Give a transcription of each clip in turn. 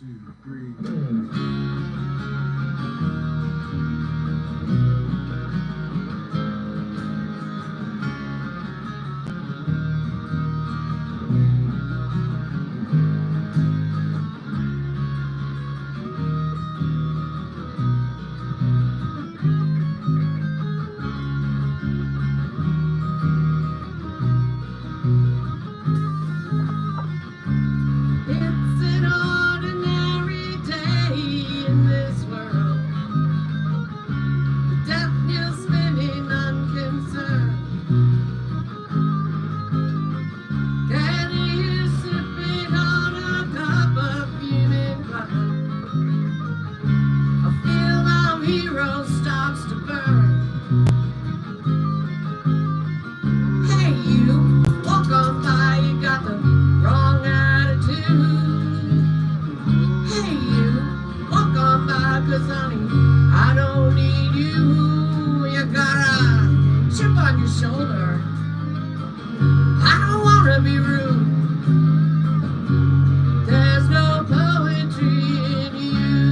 2, 3. It's an ordinary day in this world. The death knell spinning unconcerned. Can you sipping on a cup of human blood? A field of heroes starts to burn. Hey, you walk on by, you got the wrong attitude. Hey, you walk on by, 'cause honey, I don't need you. You got a chip on your shoulder. I don't wanna be rude. There's no poetry in you.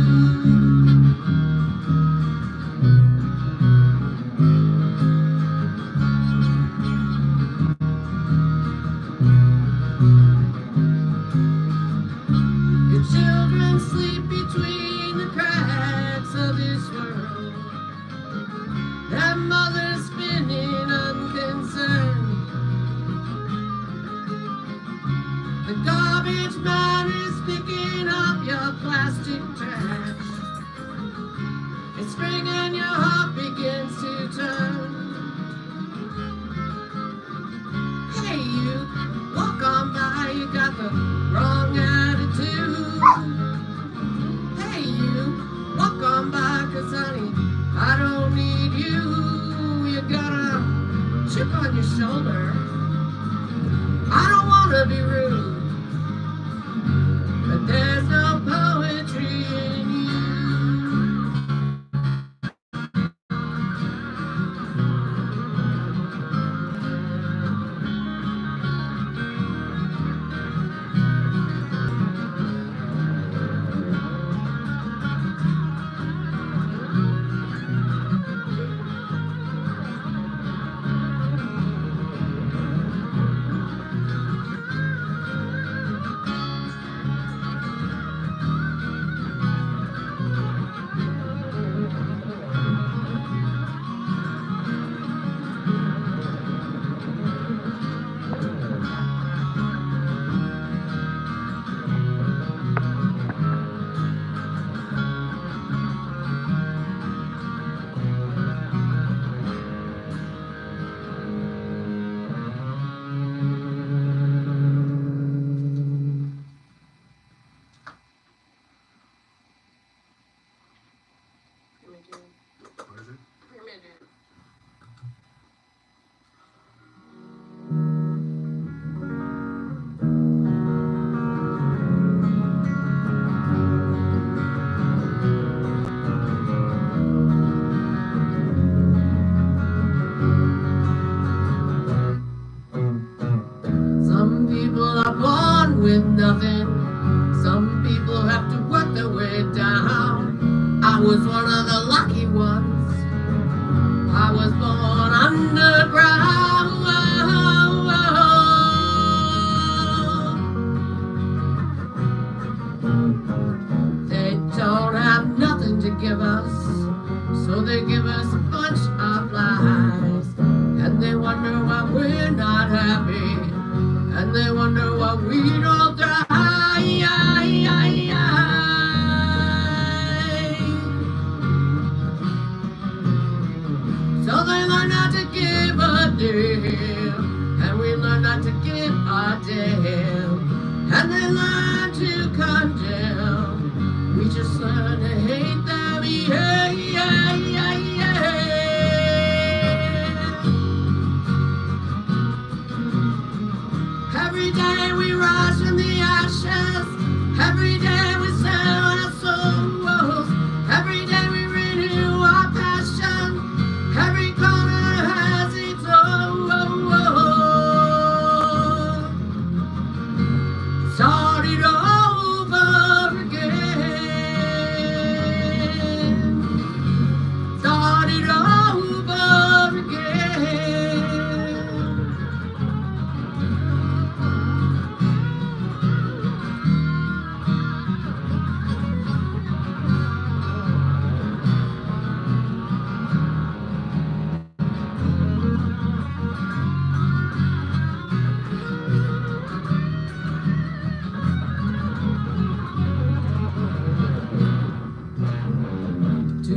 Your children sleep between the cracks of this world. Their mother's spinning unconcerned. The garbage man is picking up your plastic trash. It's spring and your heart begins to turn. Hey, you walk on by, you got the wrong attitude. Hey, you walk on by, 'cause honey, I don't need you. You got a chip on your shoulder. I don't wanna be rude, but there's no poetry in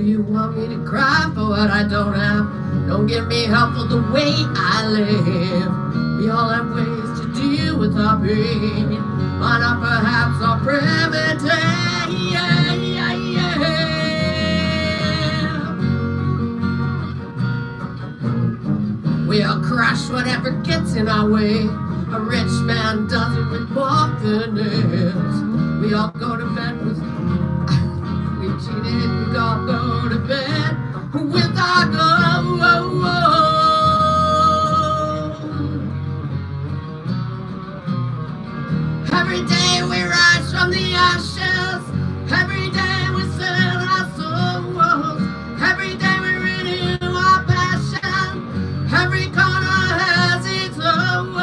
you want me to cry for what I don't have? Don't give me help for the way I live. We all have ways to deal with our pain. Why not perhaps our primitive? Yeah, yeah, yeah. We'll crush whatever gets in our way. A rich man does it with more than nails. We all go to bed with we cheated, we all go to bed with our gold. Every day we rise from the ashes. Every day we sell our souls. Every day we renew our passion. Every corner has its own.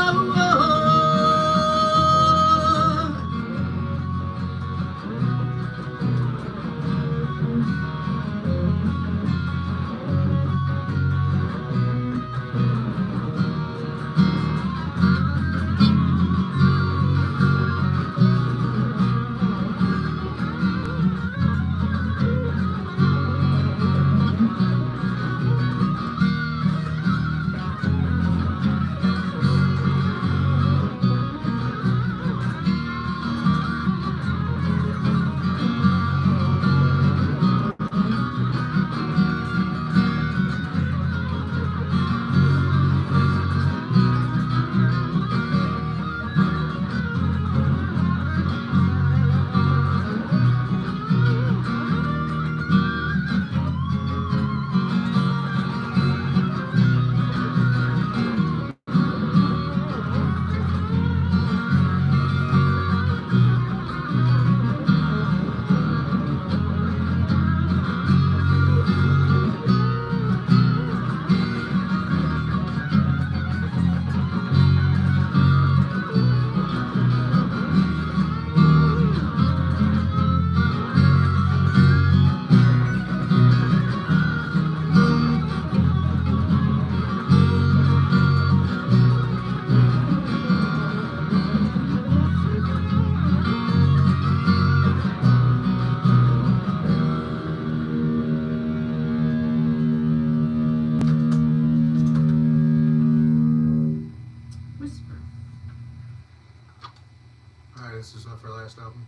Alright, this is off our last album.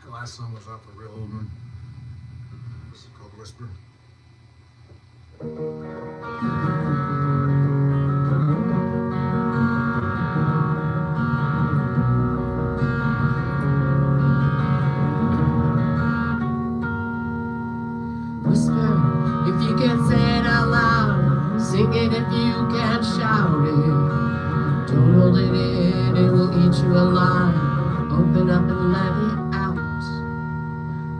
The last song was off a real old one. This is called Whisper. Whisper if you can say it out loud. Sing it if you can shout it. Don't hold it in, it will eat you alive. Open up and let it out.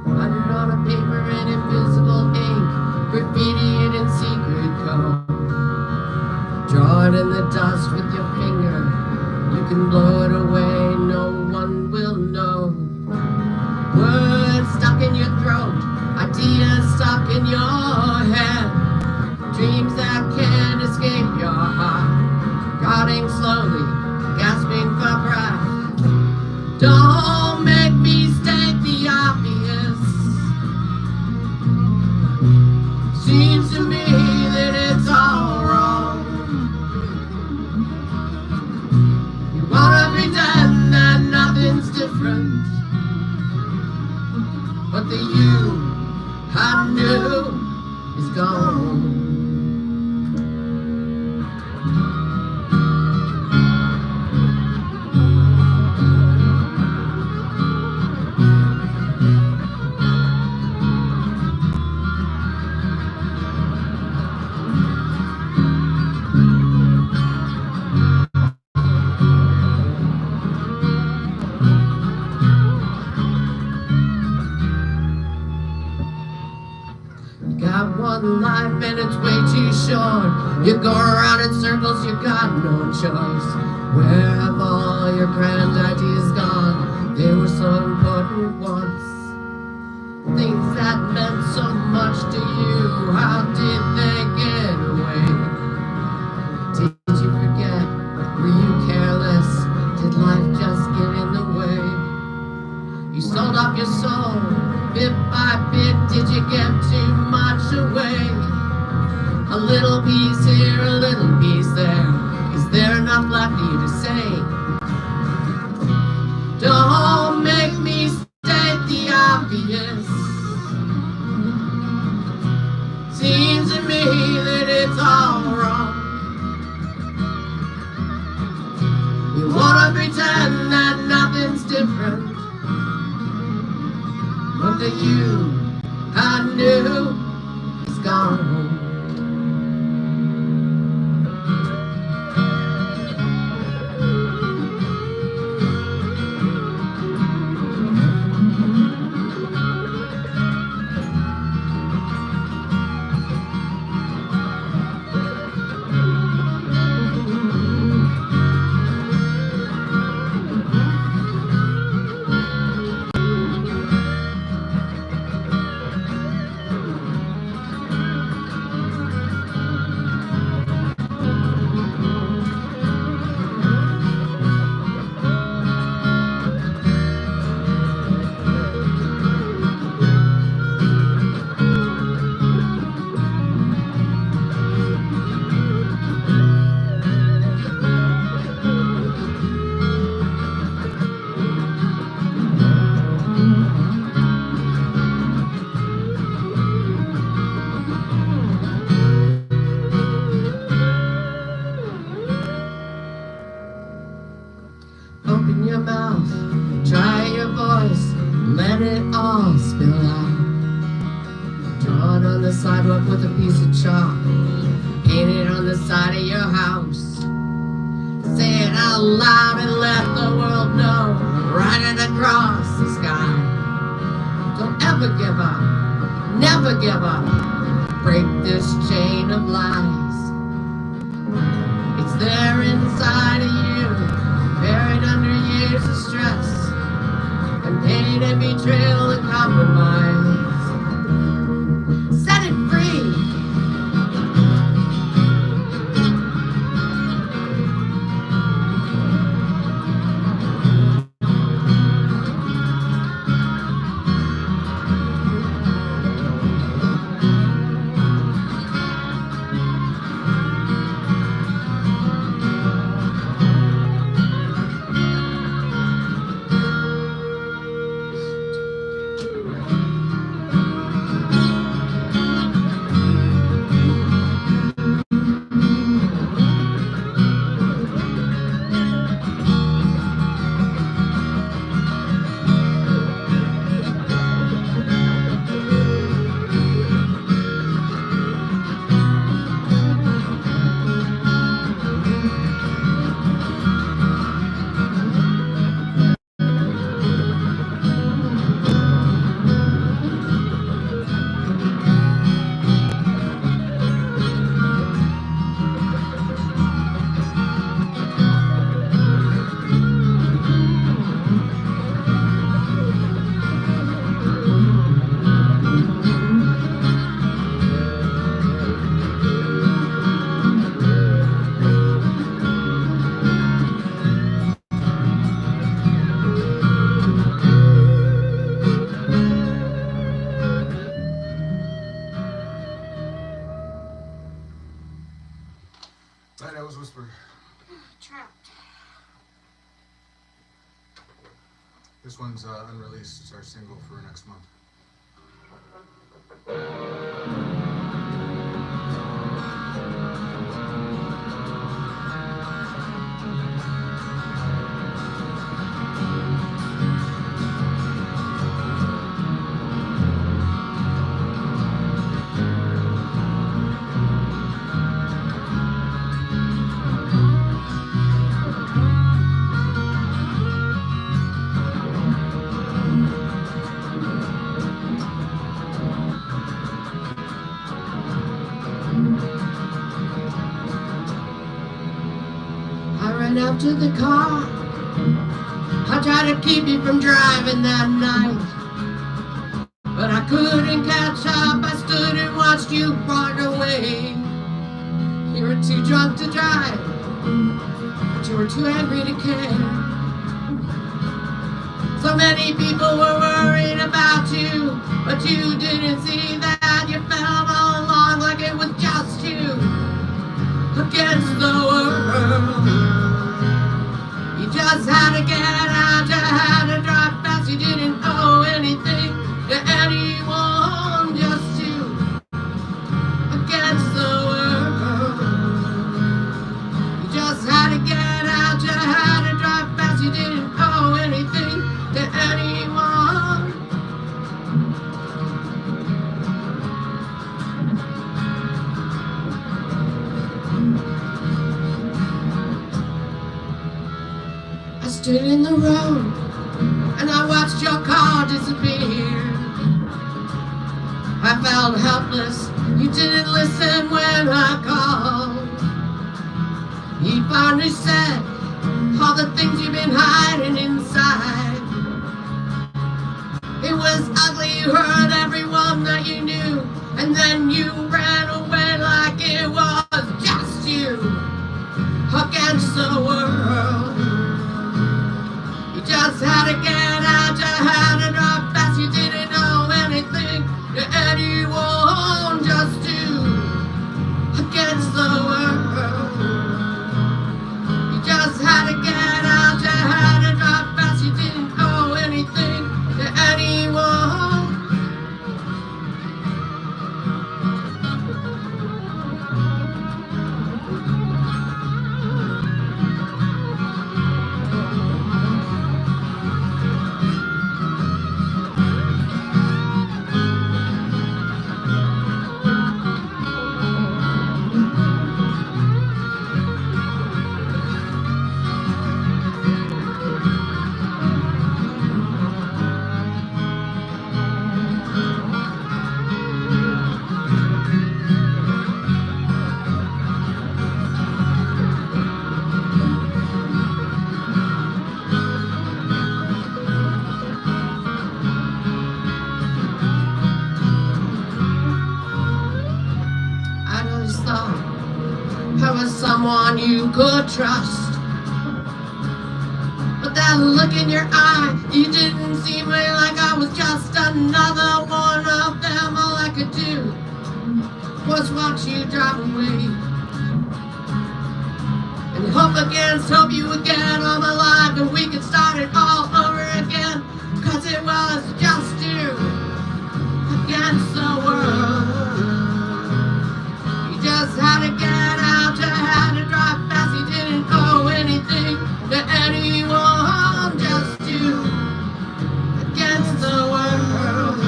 Write it on a paper in invisible ink. Graffiti it in secret code. Draw it in the dust with your finger. You can blow it away, no one will know. Words stuck in your throat. Ideas stuck in your head. Dreams that can't escape your heart. Rotting slowly, gasping for breath. Don't make me state the obvious. Seems to me that it's all wrong. You wanna pretend that nothing's different, but the you I knew is gone. Got one life and it's way too short. You go around in circles, you got no choice. Where have all your grand ideas gone? They were so important once. Things that meant so much to you, how did they get away? Did you forget? Were you careless? Did life just get in the way? You sold off your soul, bit by bit. give too much away. A little piece here, a little piece there. Is there enough left for you to say? Don't make me state the obvious. Seems to me that it's all wrong. You wanna pretend that nothing's different, but the you I knew is gone. Open your mouth, try your voice, let it all spill out. Draw it on the sidewalk with a piece of chalk, paint it on the side of your house. Say it out loud and let the world know, write it across the sky. Don't ever give up, never give up, break this chain of lies. It's there inside of you, buried under years of stress and pain and betrayal and compromise. Set it free. That was Whisper. Trapped. This one's unreleased. It's our single for next month. Up to the car, I tried to keep you from driving that night, but I couldn't catch up. I stood and watched you run away. You were too drunk to drive, but you were too angry to care. So many people were worried about you, but you didn't see that. You felt all along like it was just you against the world. You just had to get out, you had to drive fast. You didn't owe anything to anyone, just you against the world. You just had to get out, you had to drive fast. You didn't owe anything to anyone. I stood in the road and I watched your car disappear. I felt helpless, you didn't listen when I called. You finally said all the things you've been hiding inside. It was ugly, you hurt everyone that you knew, and then you ran away like it was just you against the world. You just had to get out, you had to drive fast. You didn't know anything to anyone, just you against the world. You just had to get out, you had to drive fast. You didn't owe anything to anyone. I just thought I was someone you could trust, but that look in your eye, you didn't see me like I was just another one of them. All I could do was watch you drive away and hope against hope you would get home alive, and we could start it all over again, 'cause it was just you against the world. You just had to get out, you had to drive fast. You didn't owe anything to anyone, just you against the world.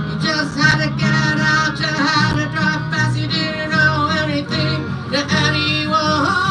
You just had to get out, you had to drive fast. You didn't owe anything to anyone.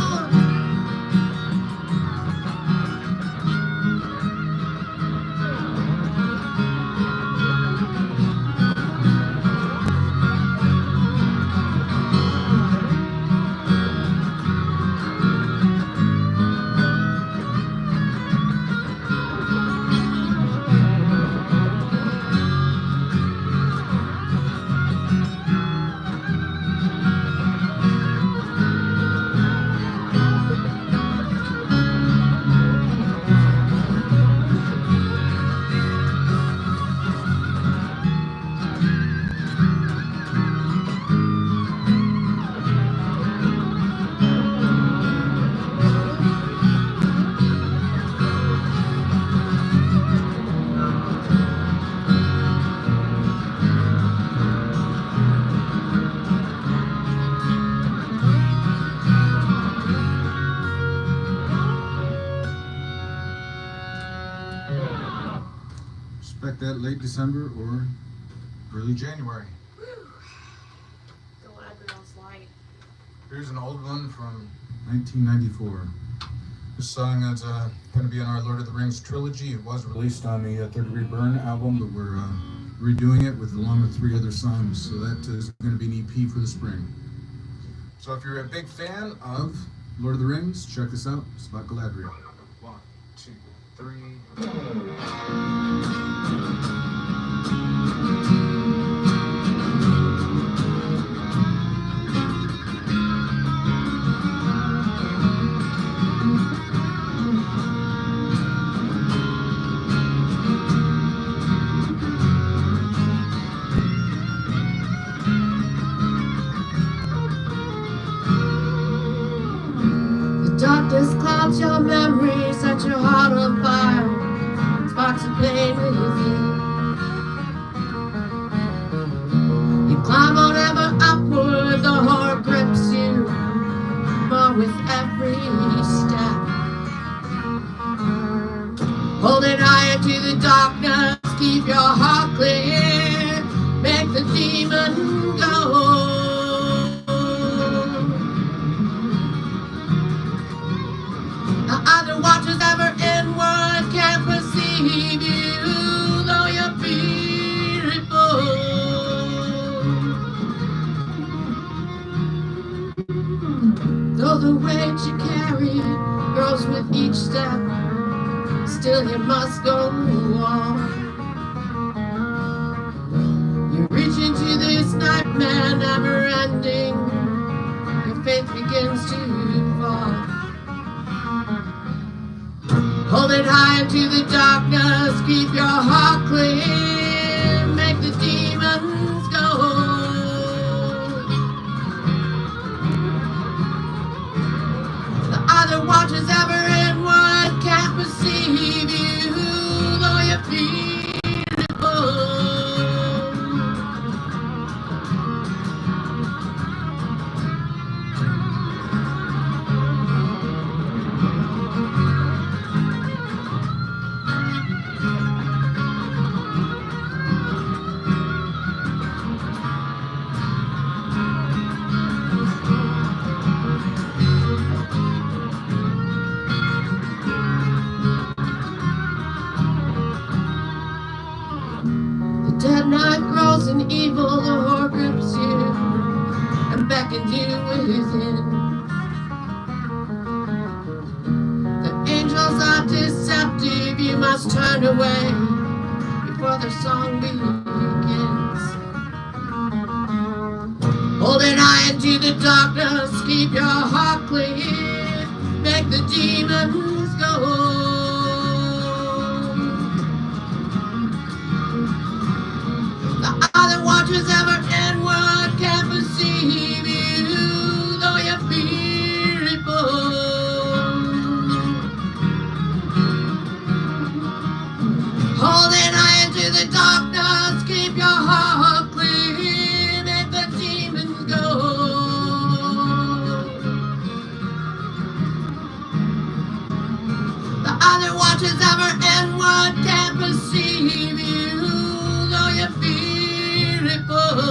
Expect that late December or early January. The Labrador's light. Here's an old one from 1994. This song is going to be on our Lord of the Rings trilogy. It was released on the Third Degree Burn album, but we're redoing it along with 3 other songs. So that is going to be an EP for the spring. So if you're a big fan of Lord of the Rings, check this out. It's about Galadriel. 1, 2, 3. Hold it high into the darkness, keep your heart clear, make the demon go. The other watchers ever inward can't perceive you, though you're beautiful. Though the weight you carry grows with each step, still you must go on. You reach into this nightmare never ending, your faith begins to fall. Hold it high into the darkness, keep your heart clear, make the demons go. The other watchers ever inward can't perceive you, though you're beautiful. Dead night grows in evil, the horror grips you and beckons you within. The angels are deceptive, you must turn away before their song begins. Hold it high into the darkness, keep your heart clear, make the demons go. Other watchers ever inward can't perceive you, though you're beautiful. Hold it high into the darkness, keep your heart clear, make the demons go. The other watchers ever inward can't perceive you, though you're beautiful.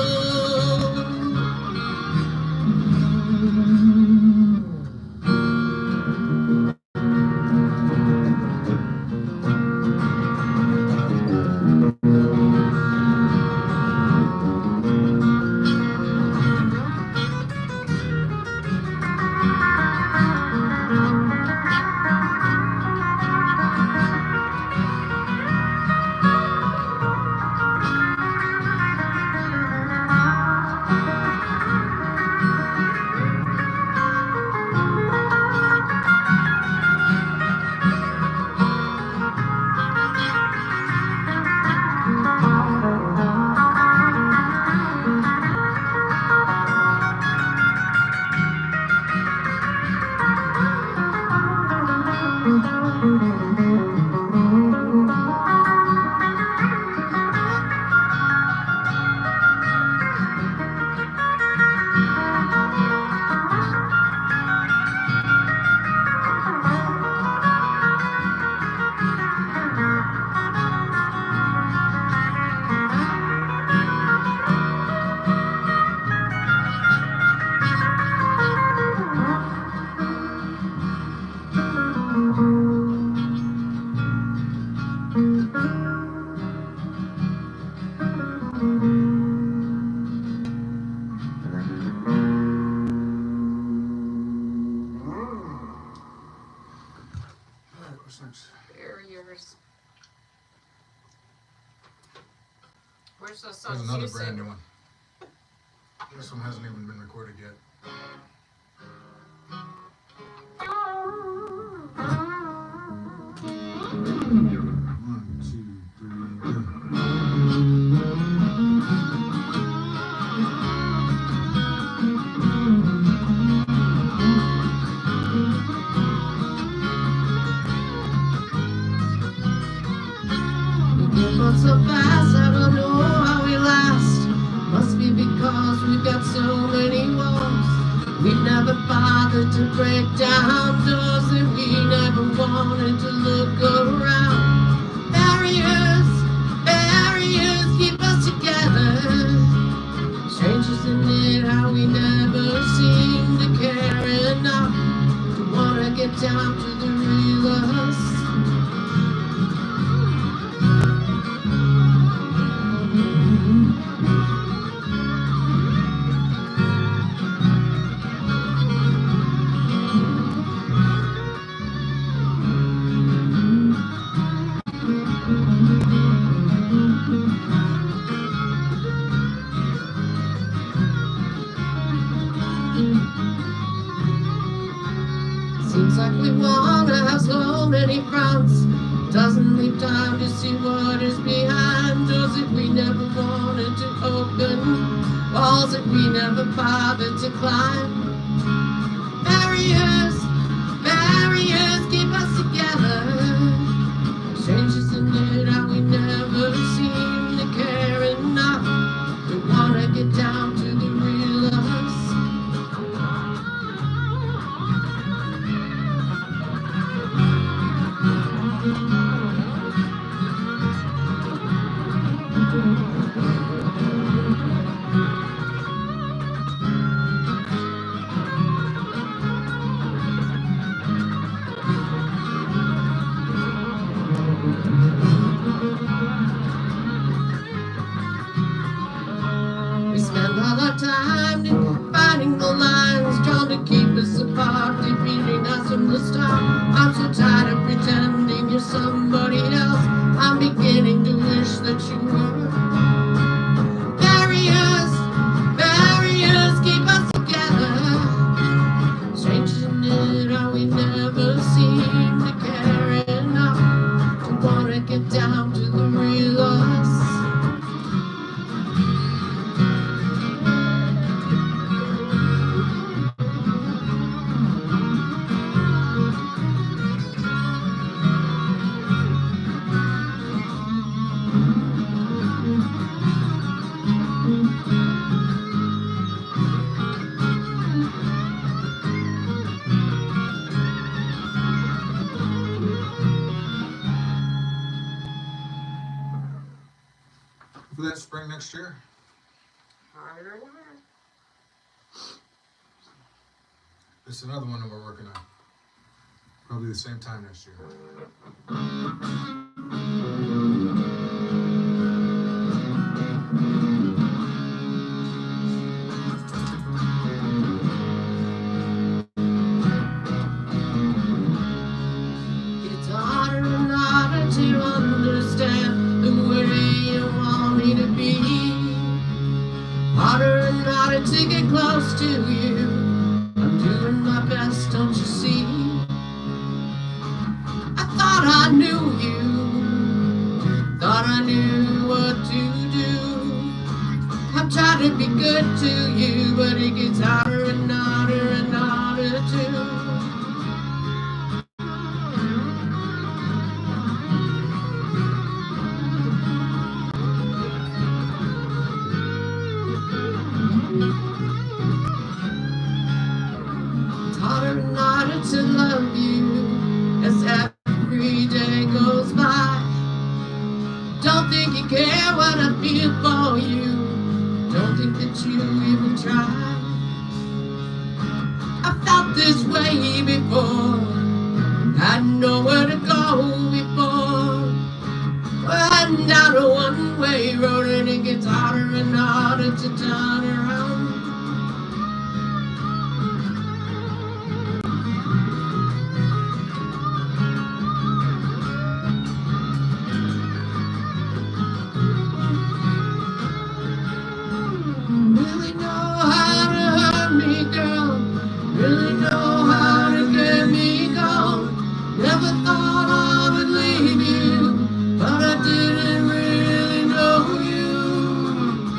Barriers. Where's the song? There's another brand new one. This one hasn't even been recorded yet. One, two, three, So fast, I don't know how we last. Must be because we've got so many walls. We never bothered to break down doors that we never wanted to look around. take time to see what is behind doors that we never wanted to open, walls that we never bothered to climb. Barriers, barriers keep us together. Strange, isn't it, how we never seem to care enough. We wanna get down to the real us. We spend all our time finding the lines, trying to keep us apart, defeating us from the start. I'm so tired of pretending you're somebody else. I'm beginning to wish that you were. Barriers, barriers keep us together. Strange, isn't it, how we never seem to care enough to wanna get down to the real us. For that spring next year. This is another one that we're working on. Probably the same time next year. It's harder and harder to understand the way you want me to be. Harder and harder to get close to you. I'm doing my best, don't you see? I thought I knew you, thought I knew what to do. I've tried to be good to you, but it gets harder and harder and harder too. It's harder and harder to love you as every day goes by. Don't think you care what I feel for you. Don't think that you even try. I felt this way before. Hadn't nowhere to go before. We're heading down a one-way road and it gets harder and harder to turn around. Really know how to hurt me, girl. Really know how to get me gone. Never thought I would leave you, but I didn't really know you.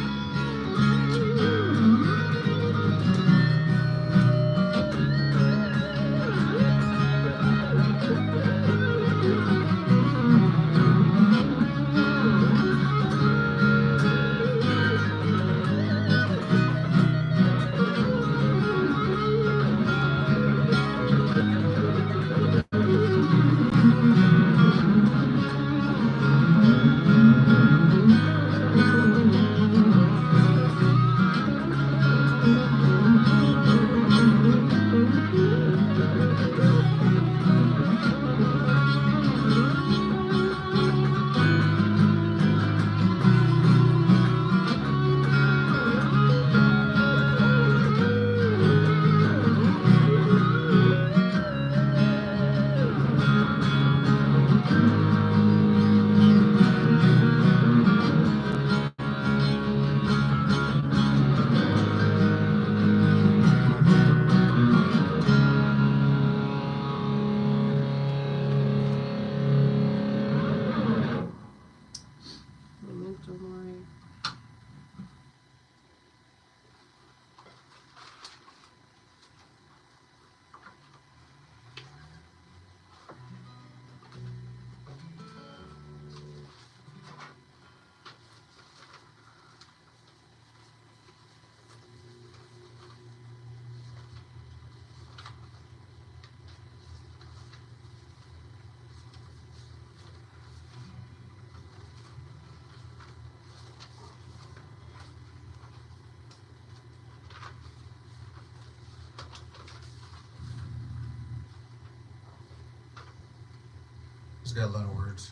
It's got a lot of words.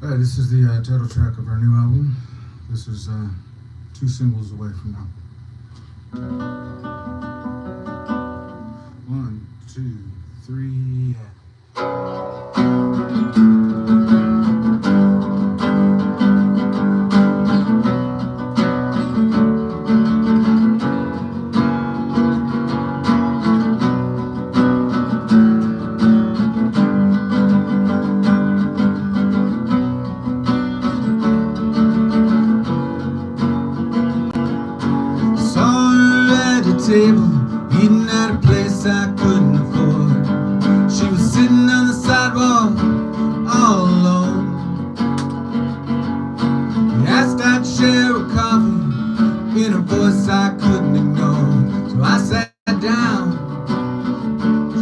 Alright, this is the title track of our new album. This is 2 singles away from now. 1, 2, 3, table, eating at a place I couldn't afford. She was sitting on the sidewalk, all alone. We asked I'd share a coffee in a voice I couldn't ignore. So I sat down,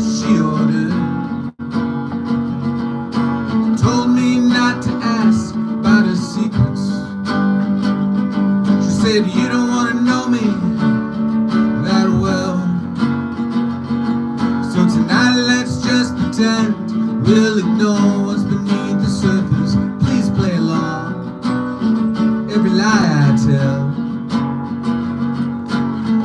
she ordered. Told me not to ask about her secrets. She said, you don't want to know me that well. So tonight let's just pretend we'll ignore what's beneath the surface. Please play along, every lie I tell.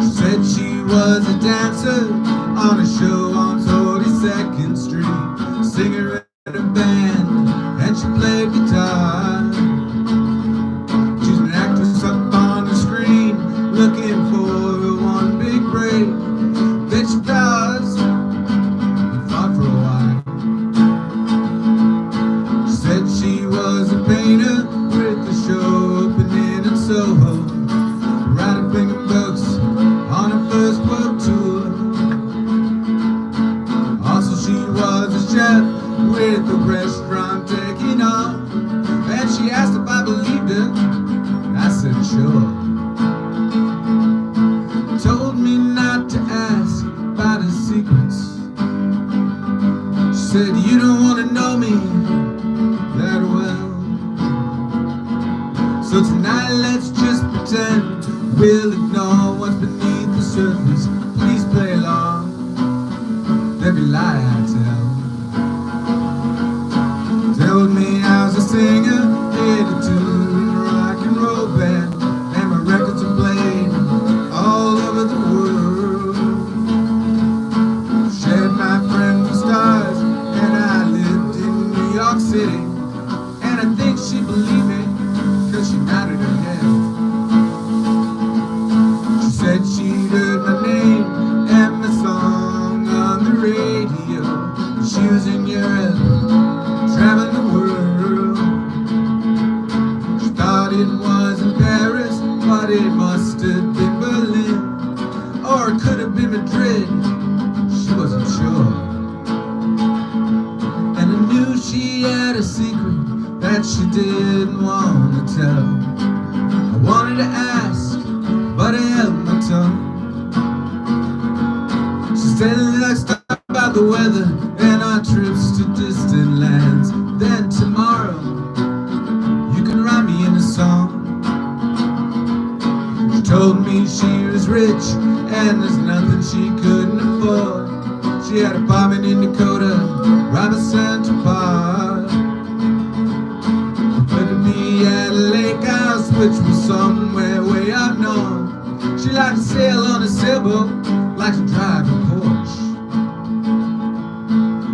She said she was a dancer on a show on 42nd Street, singer in a band, and she played guitar. She's an actress up on the screen, looking for one big break. Bet she does. We fought for a while. She said she was a painter with the show opening in Soho, writing finger books on her first world tour. Also she was a chef with the restaurant taking off, and she asked if I believed her. I said sure. Told me not to ask about her secrets. She said, you don't want to know me that well. So tonight let's just pretend we'll ignore what's beneath the surface. Please play along, every lie I tell. Told me I was a singer, headed to a rock and roll band, and my records are played all over the world. Shared my friend with stars, and I lived in New York City. And I think she believed me, cause she nodded her head. She said she'd heard my name and my song on the radio. She was in Europe, traveling the world. She thought it was in Paris, but it must have been Berlin, or it could have been Madrid. She wasn't sure. And I knew she had a secret that she didn't want to tell. I wanted to ask, but I held my tongue. She said, let's talk about the weather and our trips to distant lands. Then tomorrow you can write me in a song. She told me she was rich and there's nothing she couldn't afford. She had an apartment in Dakota, right by Central Park. Put me at a lake house, which was somewhere way up north. She liked to sail on a sailboat, liked to drive a Porsche.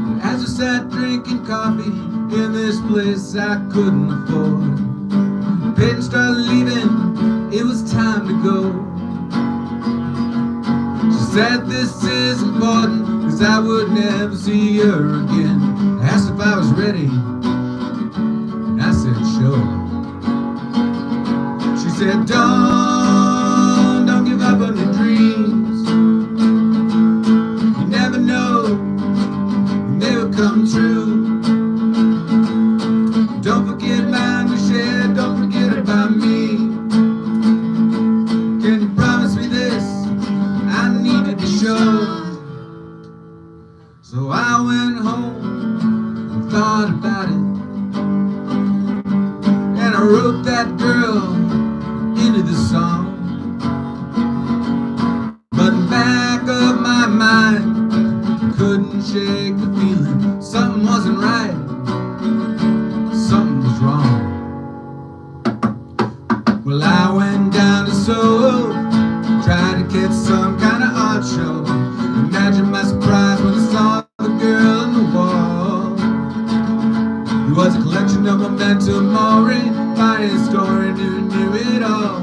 And as we sat drinking coffee in this place I couldn't afford, the pain started leaving, it was time to go. She said this is important, cause I would never see her again. I asked if I was ready, and I said sure. She said don't give up on your dreams. You never know when they will come true. I wrote that girl into the song. But in the back of my mind, couldn't shake the feeling something wasn't right, something was wrong. Well, I went down to Soho, tried to catch some kind of art show. Imagine my surprise when I saw the girl on the wall. It was a collection of memento mori by a historian who knew it all.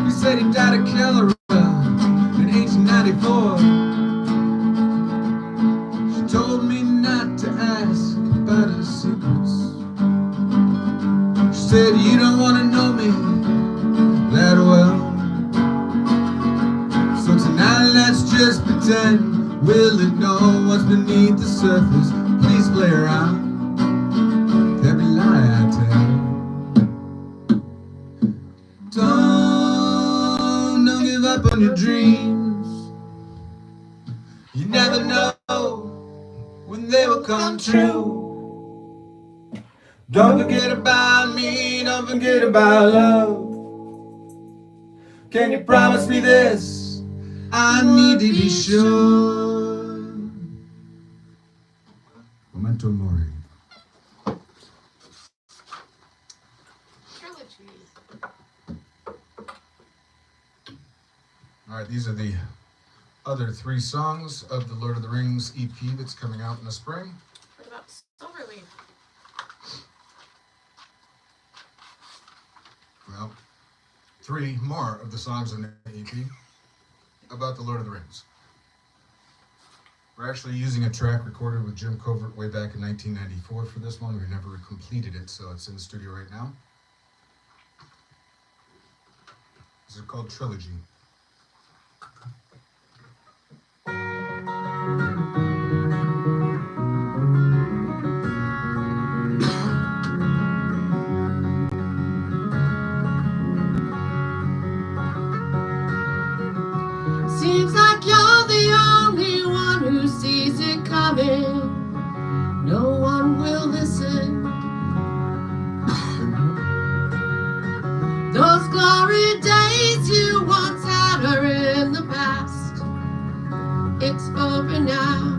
He said he died of cholera in 1894. She told me not to ask about her secrets. She said, you don't want to know me that well. So tonight let's just pretend we'll ignore what's beneath the surface. Please play around every lie I tell. Don't give up on your dreams. You never know when they will come true. Don't forget about me, don't forget about love. Can you promise me this? I need to be sure. Memento mori. All right, these are the other 3 songs of the Lord of the Rings EP that's coming out in the spring. What about Silverleaf? Well, 3 more of the songs in the EP about the Lord of the Rings. We're actually using a track recorded with Jim Covert way back in 1994 for this one. We never completed it, so it's in the studio right now. This is called Trilogy. Seems like you're the only one who sees it coming. No one will listen. Those glory days you once had are in the past. It's over now.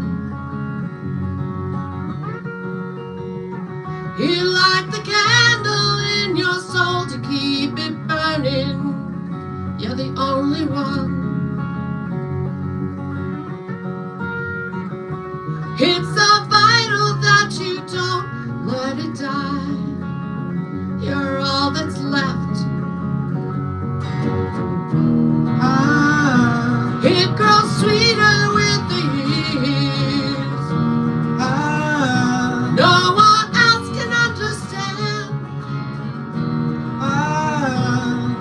You light the candle in your soul to keep it burning. You're the only one. It's so vital that you don't let it die. You're all that's left. It grows sweeter with the years. No one else can understand.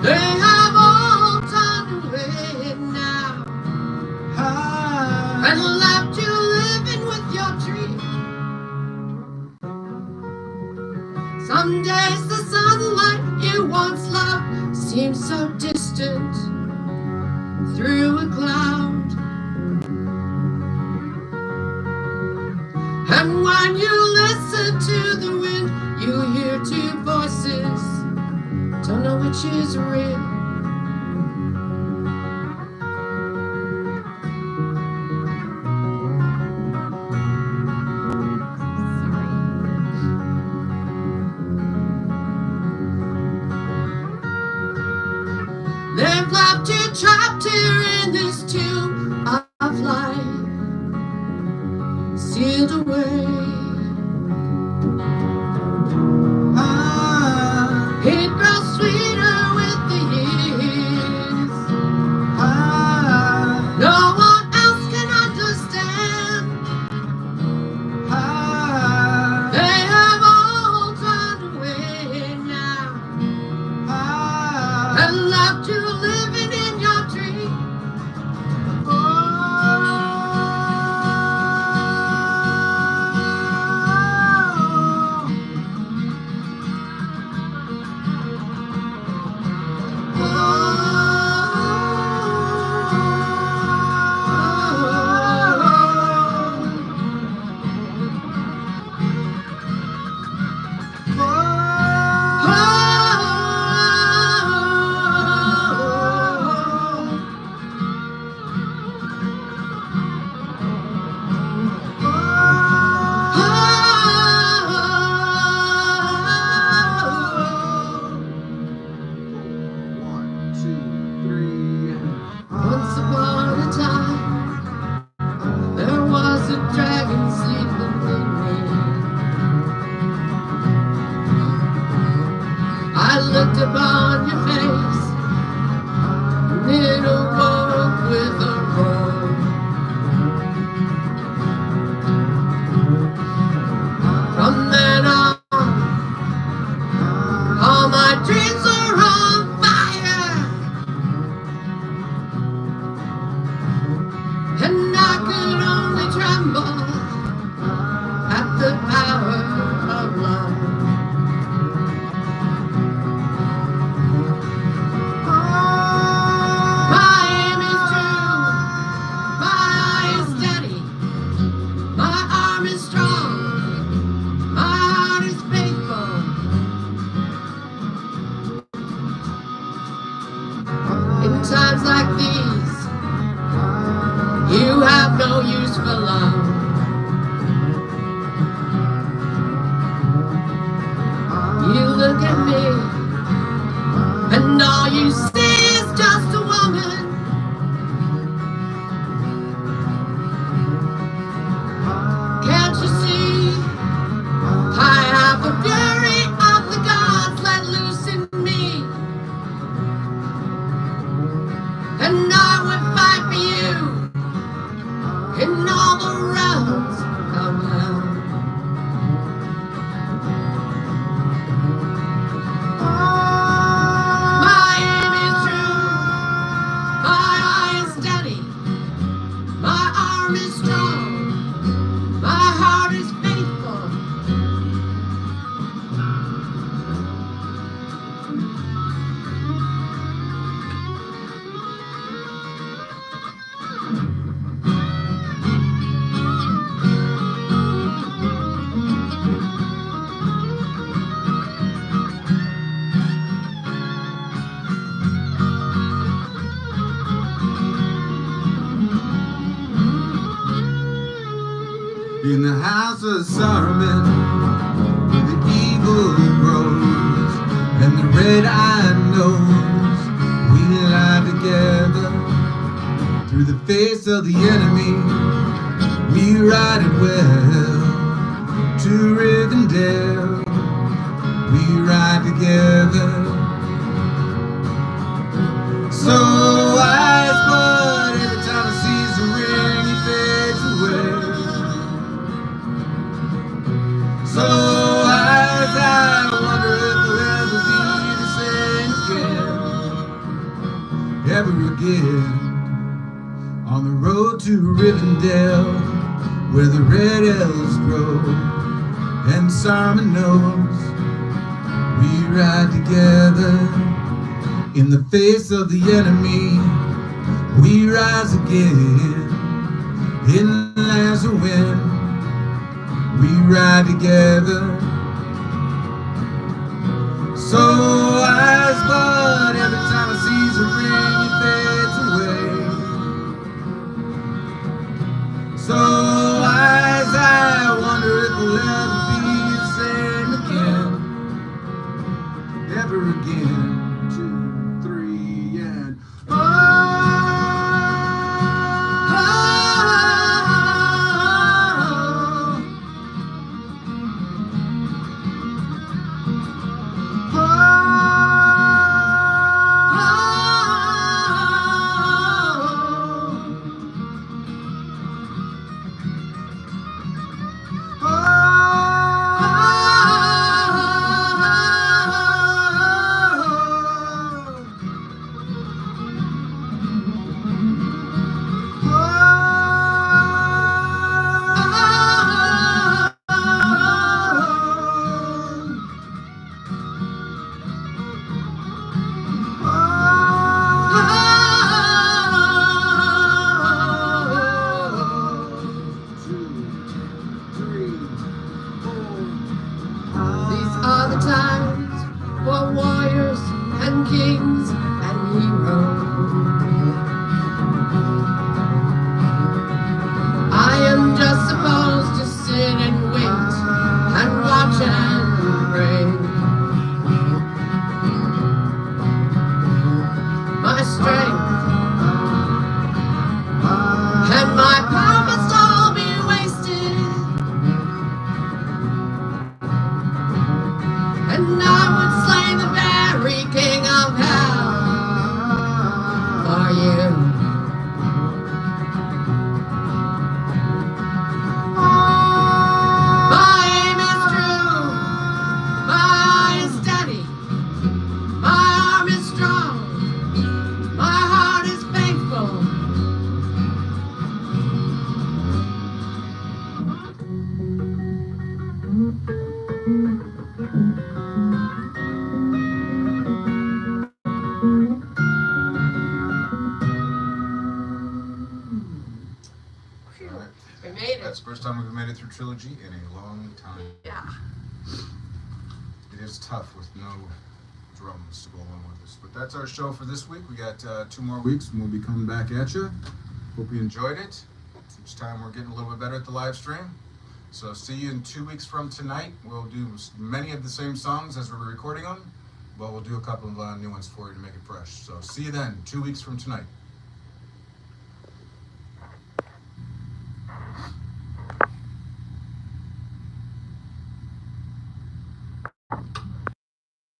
They have all turned away now and left you living with your dream. Some days the sunlight you once loved seems so distant through a cloud. And when you listen to the wind, you hear 2 voices. Don't know which is real. They've left you trapped here in this tomb of life, sealed away. It grows sweeter with the years. No one else can understand. They have all turned away now and left you living in your dream. Oh. looked upon your face, and it awoke with a roar. From then on, all my dreams are on fire, and I could only tremble at the power of love. My aim is true, my eye is steady, my arm is strong, my heart is faithful. In times like these, you have no use for love. You look at me, and all you see is just a woman. Can't you see? I have the fury of the gods let loose in me, and I would fight for you in all the realms of hell. My aim is true, my eye is steady, my arm is strong, my heart is faithful. In the house of Saruman, where the evil grows, and the red-eyed knows, we lie together. Through the face of the enemy, we ride it well. To Rivendell, we ride together. So wise, but every time he sees the ring, he fades away. So as I wonder if we'll ever be the same again, ever again. On the road to Rivendell, where the red elves grow, and Saruman knows, we ride together. In the face of the enemy, we rise again. In lands of wind, we ride together. So eyes, but every time I sees a ring, it fades away. So eyes, I wonder if we'll ever be the same again, ever again. 2, 3, and for warriors and kings and heroes. I am just supposed to sit and wait and watch and pray. My strength and my power must all be wasted, and I would slay the very First time we've made it through Trilogy in a long time. Yeah. It is tough with no drums to go along with this. But that's our show for this week. We got 2 more weeks and we'll be coming back at you. Hope you enjoyed it. Each time we're getting a little bit better at the live stream. So see you in 2 weeks from tonight. We'll do many of the same songs as we're recording them, but we'll do a couple of new ones for you to make it fresh. So see you then, 2 weeks from tonight.